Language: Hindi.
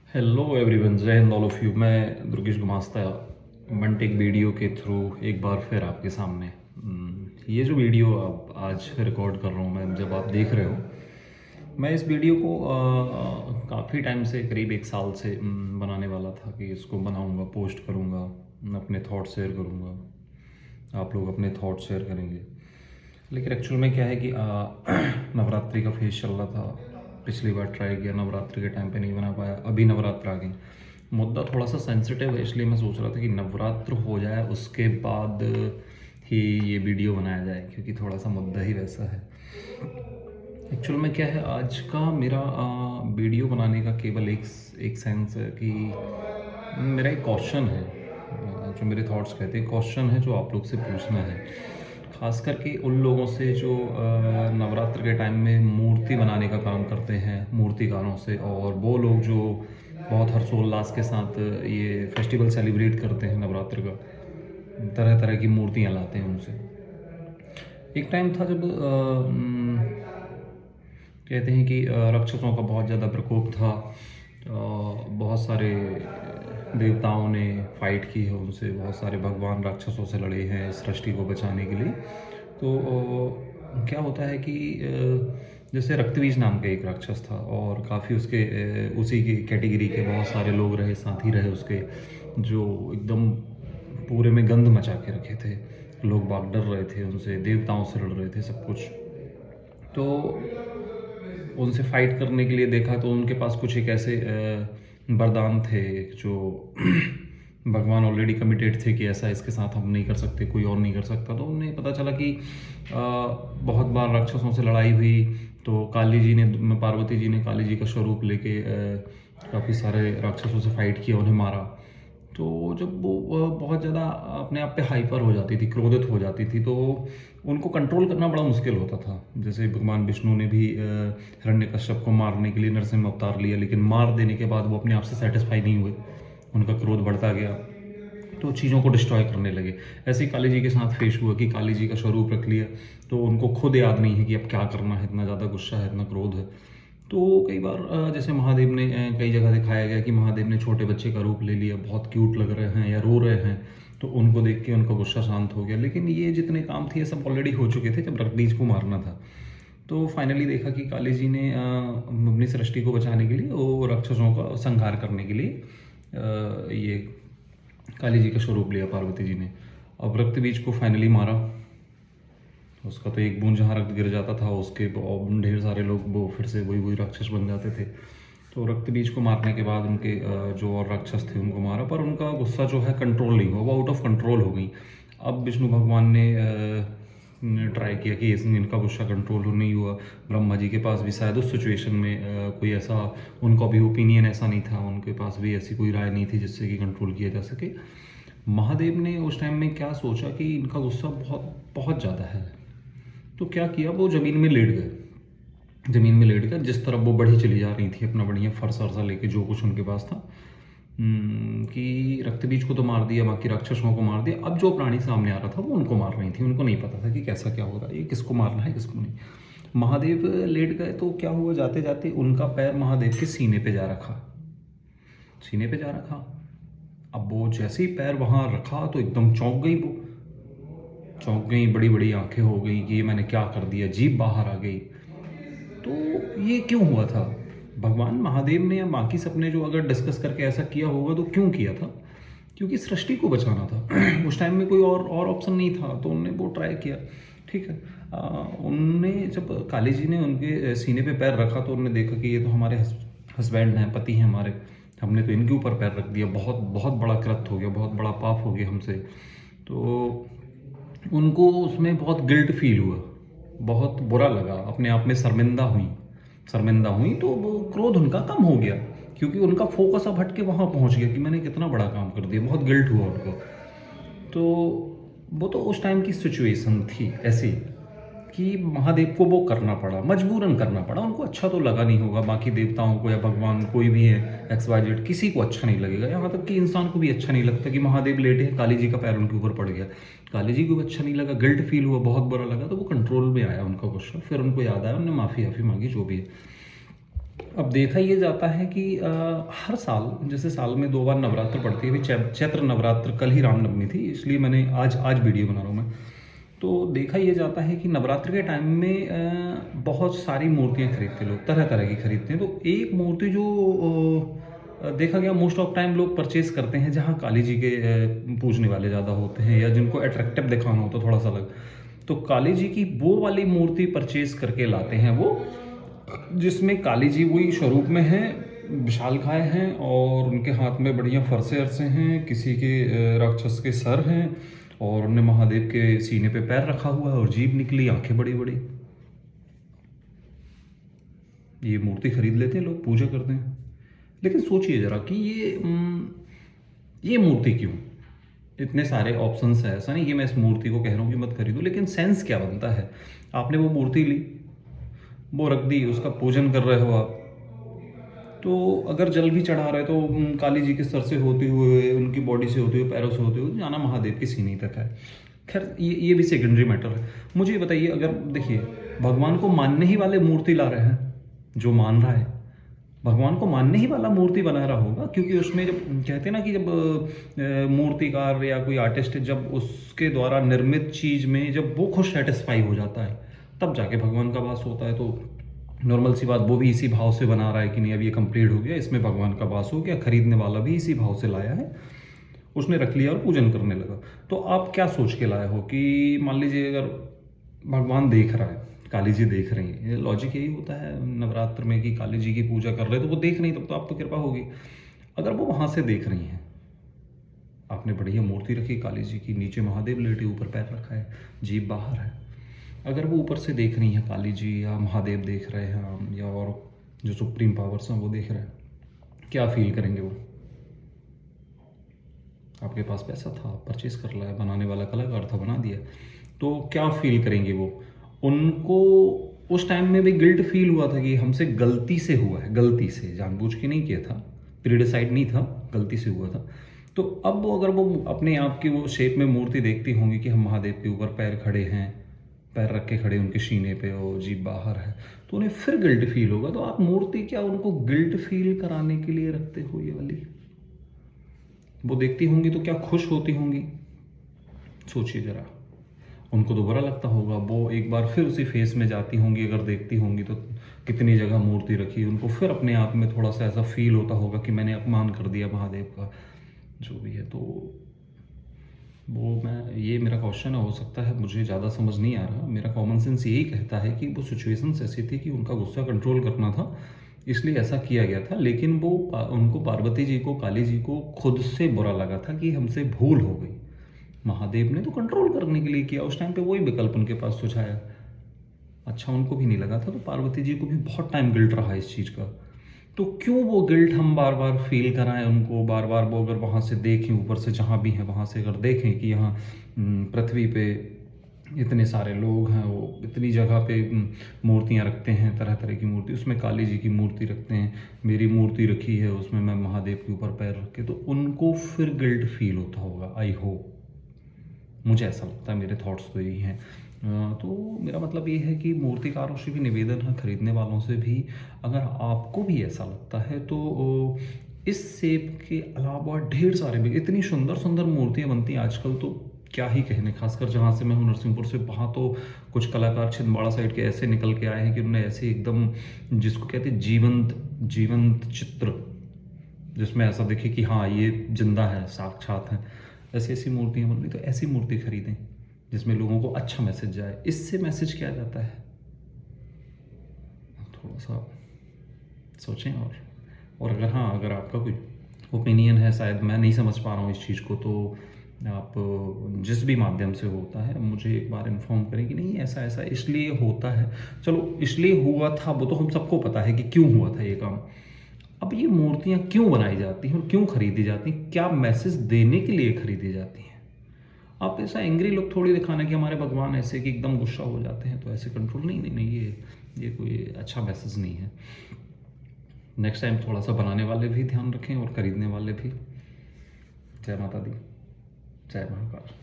हेलो एवरीवन, जय हिंद ऑल ऑफ यू। मैं दुर्गेश गुमास्ता मंटेक वीडियो के थ्रू एक बार फिर आपके सामने ये जो वीडियो अब आज रिकॉर्ड कर रहा हूँ मैं, जब आप देख रहे हो, मैं इस वीडियो को काफ़ी टाइम से, करीब एक साल से बनाने वाला था कि इसको बनाऊँगा, पोस्ट करूँगा, अपने थॉट शेयर करूँगा, आप लोग अपने थॉट शेयर करेंगे। लेकिन एक्चुअल में क्या है कि नवरात्रि का फेज चल रहा था। पिछली बार ट्राई किया, नवरात्रि के टाइम पे नहीं बना पाया। अभी नवरात्र आ गई, मुद्दा थोड़ा सा सेंसिटिव है, इसलिए मैं सोच रहा था कि नवरात्र हो जाए उसके बाद ही ये वीडियो बनाया जाए, क्योंकि थोड़ा सा मुद्दा ही वैसा है। एक्चुअल में क्या है, आज का मेरा वीडियो बनाने का केवल एक सेंस है कि मेरा एक क्वेश्चन है, जो मेरे थॉट्स कहते हैं, क्वेश्चन है जो आप लोग से पूछना है, खास करके उन लोगों से जो नवरात्र के टाइम में मूर्ति बनाने का काम करते हैं, मूर्तिकारों से, और वो लोग जो बहुत हर्षोल्लास के साथ ये फेस्टिवल सेलिब्रेट करते हैं नवरात्र का, तरह तरह की मूर्तियाँ लाते हैं उनसे। एक टाइम था जब कहते हैं कि राक्षसों का बहुत ज़्यादा प्रकोप था। बहुत सारे देवताओं ने फाइट की है उनसे, बहुत सारे भगवान राक्षसों से लड़े हैं सृष्टि को बचाने के लिए। तो क्या होता है कि जैसे रक्तबीज नाम का एक राक्षस था, और काफ़ी उसके उसी की कैटेगरी के बहुत सारे लोग रहे, साथी रहे उसके, जो एकदम पूरे में गंध मचा के रखे थे। लोग बाग डर रहे थे उनसे, देवताओं से लड़ रहे थे सब कुछ। तो उनसे फाइट करने के लिए देखा तो उनके पास कुछ एक ऐसे वरदान थे जो भगवान ऑलरेडी कमिटेड थे कि ऐसा इसके साथ हम नहीं कर सकते, कोई और नहीं कर सकता। तो उन्हें पता चला कि बहुत बार राक्षसों से लड़ाई हुई, तो काली जी ने, पार्वती जी ने काली जी का स्वरूप लेके काफ़ी सारे राक्षसों से फाइट किया, उन्हें मारा। तो जब वो बहुत ज़्यादा अपने आप पे हाइपर हो जाती थी, क्रोधित हो जाती थी, तो उनको कंट्रोल करना बड़ा मुश्किल होता था। जैसे भगवान विष्णु ने भी हिरण्यकश्यप को मारने के लिए नरसिंह अवतार लिया, लेकिन मार देने के बाद वो अपने आप से सेटिस्फाई नहीं हुए, उनका क्रोध बढ़ता गया, तो चीज़ों को डिस्ट्रॉय करने लगे। ऐसे ही काली जी के साथ फेस हुआ कि काली जी का स्वरूप रख लिया, तो उनको खुद याद नहीं है कि अब क्या करना है, इतना ज़्यादा गुस्सा है, इतना क्रोध है। तो कई बार जैसे महादेव ने, कई जगह दिखाया गया कि महादेव ने छोटे बच्चे का रूप ले लिया, बहुत क्यूट लग रहे हैं या रो रहे हैं, तो उनको देख के उनका गुस्सा शांत हो गया। लेकिन ये जितने काम थे ये सब ऑलरेडी हो चुके थे जब रक्तबीज को मारना था। तो फाइनली देखा कि काली जी ने अपनी सृष्टि को बचाने के लिए, वो राक्षसों का संहार करने के लिए ये काली जी का स्वरूप लिया पार्वती जी ने। अब रक्तबीज को फाइनली मारा, उसका तो एक बूंद जहाँ रक्त गिर जाता था उसके ढेर सारे लोग वो फिर से वही वही राक्षस बन जाते थे। तो रक्तबीज को मारने के बाद उनके जो और राक्षस थे उनको मारा, पर उनका गुस्सा जो है कंट्रोल नहीं हुआ, वो आउट ऑफ कंट्रोल हो गई। अब विष्णु भगवान ने ट्राई किया कि इनका गुस्सा कंट्रोल नहीं हुआ। ब्रह्मा जी के पास भी शायद उस सिचुएशन में कोई ऐसा, उनका भी ओपिनियन ऐसा नहीं था, उनके पास भी ऐसी कोई राय नहीं थी जिससे कि कंट्रोल किया जा सके। महादेव ने उस टाइम में क्या सोचा कि इनका गुस्सा बहुत बहुत ज़्यादा है, तो क्या किया, वो ज़मीन में लेट गए। ज़मीन में लेट गए, जिस तरफ वो बढ़ी चली जा रही थी अपना बढ़िया फरसा वरसा लेके, जो कुछ उनके पास था, कि रक्तबीज को तो मार दिया, बाकी राक्षसों को मार दिया। अब जो प्राणी सामने आ रहा था वो उनको मार रही थी, उनको नहीं पता था कि कैसा क्या होगा, ये किसको मारना है किसको नहीं। महादेव लेट गए तो क्या हुआ, जाते जाते उनका पैर महादेव के सीने पे जा रखा, सीने पे जा रखा। अब वो जैसे ही पैर वहाँ रखा तो एकदम चौंक गई, वो चौंक गई, बड़ी बड़ी आंखें हो गई कि ये मैंने क्या कर दिया, जीभ बाहर आ गई। तो ये क्यों हुआ था, भगवान महादेव ने या बाकी सबने जो अगर डिस्कस करके ऐसा किया होगा तो क्यों किया था, क्योंकि सृष्टि को बचाना था। उस टाइम में कोई और ऑप्शन नहीं था, तो उन्होंने वो ट्राई किया। ठीक है, उनने जब काली जी ने उनके सीने पे पैर रखा तो उन्होंने देखा कि ये तो हमारे हस्बैंड हैं, पति हैं हमारे, हमने तो इनके ऊपर पैर रख दिया, बहुत बहुत बड़ा कृत्य हो गया, बहुत बड़ा पाप हो गया हमसे। तो उनको उसमें बहुत गिल्ट फील हुआ, बहुत बुरा लगा, अपने आप में शर्मिंदा हुई। तो वो क्रोध उनका कम हो गया, क्योंकि उनका फोकस अब हट के वहाँ पहुँच गया कि मैंने कितना बड़ा काम कर दिया, बहुत गिल्ट हुआ उनको। तो वो तो उस टाइम की सिचुएशन थी ऐसी कि महादेव को वो करना पड़ा, मजबूरन करना पड़ा। उनको अच्छा तो लगा नहीं होगा, बाकी देवताओं को या भगवान कोई भी है XYZ, किसी को अच्छा नहीं लगेगा, यहाँ तक कि इंसान को भी अच्छा नहीं लगता कि महादेव लेटे हैं, काली जी का पैर उनके ऊपर पड़ गया। काली जी को भी अच्छा नहीं लगा, गिल्ट फील हुआ, बहुत बुरा लगा। तो वो कंट्रोल में आया उनका गुस्सा, फिर उनको याद आया, उन्होंने माफ़ी मांगी, जो भी है। अब देखा ये जाता है कि हर साल जैसे साल में 2 बार नवरात्र पड़ती है। अभी चैत्र नवरात्र, कल ही रामनवमी थी, इसलिए मैंने आज वीडियो बना रहा हूँ मैं। तो देखा ये जाता है कि नवरात्र के टाइम में बहुत सारी मूर्तियाँ खरीदते लोग, तरह तरह की खरीदते हैं। तो एक मूर्ति जो देखा गया मोस्ट ऑफ टाइम लोग परचेज करते हैं जहाँ काली जी के पूजने वाले ज़्यादा होते हैं, या जिनको अट्रैक्टिव दिखाना होता है थोड़ा सा अलग, तो काली जी की वो वाली मूर्ति परचेज करके लाते हैं वो, जिसमें काली जी वही स्वरूप में हैं, विशालकाय हैं, और उनके हाथ में बढ़िया फरसे अरसे हैं, किसी के राक्षस के सर हैं, और उन्हें महादेव के सीने पे पैर रखा हुआ है और जीभ निकली, आंखें बड़ी बड़ी। ये मूर्ति खरीद लेते हैं लोग, पूजा करते हैं। लेकिन सोचिए जरा कि ये मूर्ति क्यों? इतने सारे ऑप्शंस है, ऐसा नहीं कि मैं इस मूर्ति को कह रहा हूँ कि मत खरीदो, लेकिन सेंस क्या बनता है? आपने वो मूर्ति ली, वो रख दी, उसका पूजन कर रहे हो आप, तो अगर जल भी चढ़ा रहे तो काली जी के सर से होते हुए, उनकी बॉडी से होते हुए, पैरों से होते हुए जाना महादेव की सीने तक है। खैर ये भी सेकेंडरी मैटर है। मुझे ये बताइए, अगर देखिए भगवान को मानने ही वाले मूर्ति ला रहे हैं, जो मान रहा है भगवान को मानने ही वाला मूर्ति बना रहा होगा, क्योंकि उसमें जब कहते हैं ना कि जब मूर्तिकार या कोई आर्टिस्ट जब उसके द्वारा निर्मित चीज में जब वो खुद सेटिस्फाई हो जाता है, तब जाके भगवान का वास होता है। तो नॉर्मल सी बात, वो भी इसी भाव से बना रहा है कि नहीं अब ये कंप्लीट हो गया, इसमें भगवान का वास हो गया, खरीदने वाला भी इसी भाव से लाया है, उसने रख लिया और पूजन करने लगा। तो आप क्या सोच के लाए हो कि मान लीजिए अगर भगवान देख रहा है, काली जी देख रही है, ये लॉजिक यही होता है नवरात्र में कि काली जी की पूजा कर रहे तो वो देख रही, तब तो आप तो कृपा होगी। अगर वो वहां से देख रही हैं, आपने बढ़िया मूर्ति रखी काली जी की, नीचे महादेव लेटे, ऊपर पैर रखा है, जीभ बाहर है, अगर वो ऊपर से देख रही हैं काली जी, या महादेव देख रहे हैं, या और जो सुप्रीम पावर्स हैं वो देख रहे हैं, क्या फील करेंगे वो? आपके पास पैसा था, परचेज कर लिया, बनाने वाला कलाकार था, बना दिया, तो क्या फील करेंगे वो? उनको उस टाइम में भी गिल्ट फील हुआ था कि हमसे गलती से हुआ है, गलती से, जानबूझ के नहीं किया था, प्रीडिसाइड नहीं था, गलती से हुआ था। तो अब वो अगर वो अपने आप की वो शेप में मूर्ति देखती होंगी कि हम महादेव के ऊपर पैर खड़े हैं, पैर रख के खड़े, उनके सीने पे और जीभ बाहर है, तो उन्हें फिर गिल्ट फील होगा। तो आप मूर्ति क्या उनको गिल्ट फील कराने के लिए रखते हो ये वाली? वो देखती होंगी तो क्या खुश होती होंगी? सोचिए जरा, उनको तो बुरा लगता होगा। वो एक बार फिर उसी फेस में जाती होंगी, अगर देखती होंगी तो कितनी जगह मूर्ति रखी, उनको फिर अपने आप में थोड़ा सा ऐसा फील होता होगा कि मैंने अपमान कर दिया महादेव का, जो भी है। तो वो ये मेरा क्वेश्चन हो सकता है, मुझे ज़्यादा समझ नहीं आ रहा, मेरा कॉमन सेंस यही कहता है कि वो सिचुएशन ऐसी थी कि उनका गुस्सा कंट्रोल करना था, इसलिए ऐसा किया गया था। लेकिन वो उनको, पार्वती जी को, काली जी को खुद से बुरा लगा था कि हमसे भूल हो गई। महादेव ने तो कंट्रोल करने के लिए किया, उस टाइम पे वही विकल्प उनके पास सुझाया। अच्छा उनको भी नहीं लगा था, तो पार्वती जी को भी बहुत टाइम गिल्ट रहा इस चीज़ का। तो क्यों वो गिल्ट हम बार बार फील कराएं उनको, बार बार वो अगर वहाँ से देखें, ऊपर से जहाँ भी हैं वहाँ से अगर देखें कि यहाँ पृथ्वी पे इतने सारे लोग हैं, वो इतनी जगह पे मूर्तियाँ रखते हैं, तरह तरह की मूर्ति, उसमें काली जी की मूर्ति रखते हैं, मेरी मूर्ति रखी है उसमें मैं महादेव के ऊपर पैर रख के, तो उनको फिर गिल्ट फील होता होगा, आई होप, मुझे ऐसा लगता है, मेरे थॉट्स तो यही हैं। तो मेरा मतलब ये है कि मूर्तिकारों से भी निवेदन है, खरीदने वालों से भी, अगर आपको भी ऐसा लगता है तो इस शेप के अलावा ढेर सारे भी इतनी सुंदर सुंदर मूर्तियाँ बनती हैं आजकल, तो क्या ही कहने। खासकर जहाँ से मैं हूँ, नरसिंहपुर से, वहाँ तो कुछ कलाकार छिंदवाड़ा साइड के ऐसे निकल के आए हैं कि उन्होंने ऐसे एकदम, जिसको कहते हैं जीवंत जीवंत चित्र, जिसमें ऐसा दिखे कि हाँ ये जिंदा है, साक्षात है, ऐसी ऐसी मूर्तियाँ बन रही। तो ऐसी मूर्ति खरीदें जिसमें लोगों को अच्छा मैसेज जाए। इससे मैसेज क्या जाता है, थोड़ा सा सोचें। और अगर हाँ, अगर आपका कोई ओपिनियन है, शायद मैं नहीं समझ पा रहा हूँ इस चीज़ को, तो आप जिस भी माध्यम से होता है मुझे एक बार इन्फॉर्म करें कि नहीं ऐसा ऐसा इसलिए होता है। चलो इसलिए हुआ था वो तो हम सबको पता है कि क्यों हुआ था ये काम। अब ये मूर्तियाँ क्यों बनाई जाती हैं और क्यों खरीदी जाती हैं, क्या मैसेज देने के लिए खरीदी जाती हैं? आप ऐसा एंग्री लुक थोड़ी दिखाना कि हमारे भगवान ऐसे कि एकदम गुस्सा हो जाते हैं तो ऐसे कंट्रोल, नहीं नहीं नहीं, ये कोई अच्छा मैसेज नहीं है। नेक्स्ट टाइम थोड़ा सा बनाने वाले भी ध्यान रखें और खरीदने वाले भी। जय माता दी, जय महाकाल।